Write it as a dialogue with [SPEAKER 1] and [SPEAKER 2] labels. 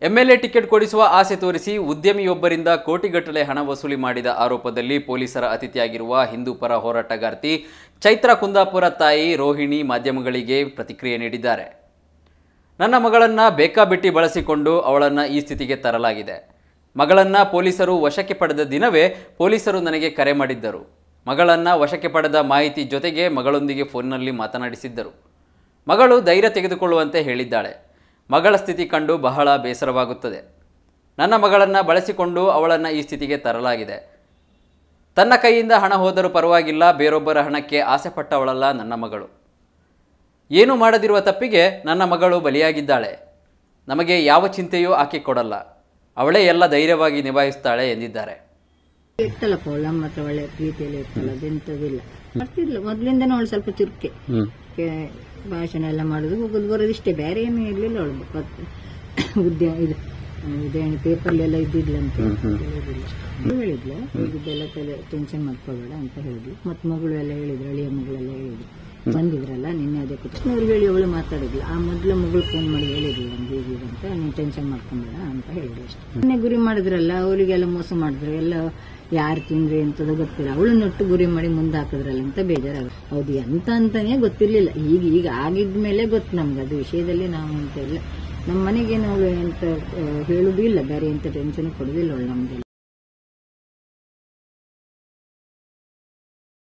[SPEAKER 1] MLA ticket ಕೊಡಿಸುವ ಆಸೆ ತೋರಿಸಿ ಉದ್ಯಮಿಯೊಬ್ಬರಿಂದ ಕೋಟಿಗಟ್ಟಲೆ ಹಣ ವಸೂಲಿ ಮಾಡಿದ ಆರೋಪದಲ್ಲಿ ಪೊಲೀಸರ ಅತಿಥಿಯಾಗಿರುವ ಹಿಂದೂ ಪರ ಹೋರಾಟಗಾರ್ತಿ ಚೈತ್ರ ಕುಂದಾಪುರ ತಾಯಿ ರೋಹಿಣಿ ಮಾಧ್ಯಮಗಳಿಗೆ ಪ್ರತಿಕ್ರಿಯೆ ನೀಡಿದ್ದಾರೆ. ನನ್ನ ಮಗಳನ್ನ ಬೇಕಾಬಿಟ್ಟಿ ಬಳಸಿಕೊಂಡು ಅವಳನ್ನ ಈ ಸ್ಥಿತಿಗೆ ತರಲಾಗಿದೆ. ಮಗಳನ್ನ ಪೊಲೀಸರು ವಶಕ್ಕೆ ಪಡೆದ ದಿನವೇ ಪೊಲೀಸರು ನನಗೆ ಕರೆ ಮಾಡಿದ್ದರು. ಮಗಳನ್ನ ವಶಕ್ಕೆ ಪಡೆದ ಮಾಹಿತಿ ಜೊತೆಗೆ ಮಗಳೊಂದಿಗೆ ಫೋನ್ನಲ್ಲಿ ಮಾತನಾಡಿಸಿದ್ದರು. ಮಗಳು ಧೈರ್ಯ ತೆಗೆದುಕೊಳ್ಳುವಂತೆ ಹೇಳಿದ್ದಾಳೆ. ಮಗಳ ಸ್ಥಿತಿ ಕಂಡು ಬಹಳ ಬೇಸರವಾಗುತ್ತದೆ. ನನ್ನ ಮಗಳನ್ನು ಬಳಸಿಕೊಂಡು ಅವಳನ್ನು ಈ ಸ್ಥಿತಿಗೆ ತರಲಾಗಿದೆ. ತನ್ನ ಕೈಯಿಂದ ಹಣ ಹೋದರೂ ಪರವಾಗಿಲ್ಲ, ಬೇರೊಬ್ಬರ ಹಣಕ್ಕೆ ಆಸೆ ಪಟ್ಟವಳಲ್ಲ ನನ್ನ ಮಗಳು. ಏನು ಮಾಡದಿರುವ ತಪ್ಪಿಗೆ ನನ್ನ ಮಗಳು ಬಲಿಯಾಗಿದ್ದಾಳೆ. ನಮಗೆ ಯಾವ ಚಿಂತೆಯೂ ಆಕೆ ಕೊಡಲ್ಲ. ಅವಳೇ ಎಲ್ಲ ಧೈರ್ಯವಾಗಿ ನಿಭಾಯಿಸ್ತಾಳೆ ಎಂದಿದ್ದಾರೆ.
[SPEAKER 2] ಇರ್ತಲ್ಲಪ್ಪ ಅವಳ ಮಾತ್ರ ಒಳ್ಳೆ ಪ್ರೀತಿಯಲ್ಲಿ ಇರ್ತಲ್ಲ, ಅದೆಂತದಿಲ್ಲ. ಬರ್ತಿರ್ಲಿಲ್ಲ ಮೊದ್ಲಿಂದನೂ ಅವಳು ಸ್ವಲ್ಪ ಚುರುಕೆ, ಭಾಷಣ ಎಲ್ಲ ಮಾಡೋದು ಹೋಗೋದು ಬರೋದು ಇಷ್ಟೇ, ಬೇರೆ ಏನು ಇರ್ಲಿಲ್ಲ ಅವಳು. ಉದ್ಯಾನ ಪೇಪರ್ಲೆಲ್ಲ ಇದ್ದಿದ್ಲ ಅಂತ ಹೇಳಿದ್ಲು. ಇದಿದ್ದೆಲ್ಲ ತಲೆ ಟೆನ್ಷನ್ ಮಾಡ್ಕೋಬೇಡ ಅಂತ ಹೇಳಿದ್ಲು. ಮತ್ ಮಗಳು ಎಲ್ಲ ಹೇಳಿದ್ರು, ಅಳಿಯ ಮಗಳೆಲ್ಲ ಹೇಳಿದ್ರು, ಬಂದಿದ್ರಲ್ಲ ನಿನ್ನೆ ಅದೇ ಅವ್ರು ಹೇಳಿ ಅವಳು ಮಾತಾಡಿದ್ಲು. ಆ ಮೊದ್ಲು ಮಗಳು ಫೋನ್ ಮಾಡಿ ಹೇಳಿದ್ಲು ನಮ್ಗೆ ಹೀಗಿದೆ ಅಂತ, ನೀನ್ ಟೆನ್ಷನ್ ಮಾಡ್ಕೊಂಬೇಡ ಅಂತ ಹೇಳಿದ್ರು ಅಷ್ಟೇ. ಮೊನ್ನೆ ಗುರಿ ಮಾಡಿದ್ರಲ್ಲ, ಅವರಿಗೆಲ್ಲ ಮೋಸ ಮಾಡಿದ್ರು, ಎಲ್ಲ ಯಾರು ತಿಂದ್ರೆ ಎಂತದೋ ಗೊತ್ತಿಲ್ಲ, ಅವಳನ್ನೊಟ್ಟು ಗುರಿ ಮಾಡಿ ಮುಂದೆ ಹಾಕಿದ್ರಲ್ಲ ಅಂತ ಬೇಜಾರಾಗ. ಹೌದು ಎಂತ ಅಂತಾನೆ ಗೊತ್ತಿರ್ಲಿಲ್ಲ. ಈಗ ಆಗಿದ್ಮೇಲೆ ಗೊತ್ತು ನಮ್ಗೆ ಅದು ವಿಷಯದಲ್ಲಿ. ನಾವು ಅಂತ ಇಲ್ಲ, ನಮ್ಮ ಮನೆಗೇನು ಅವಳು ಎಂತ ಹೇಳುದು ಇಲ್ಲ, ಬೇರೆ ಎಂತ ಟೆನ್ಷನ್ ಕೊಡುದಿಲ್ಲ ಅವಳು ನಮ್ಗೆ.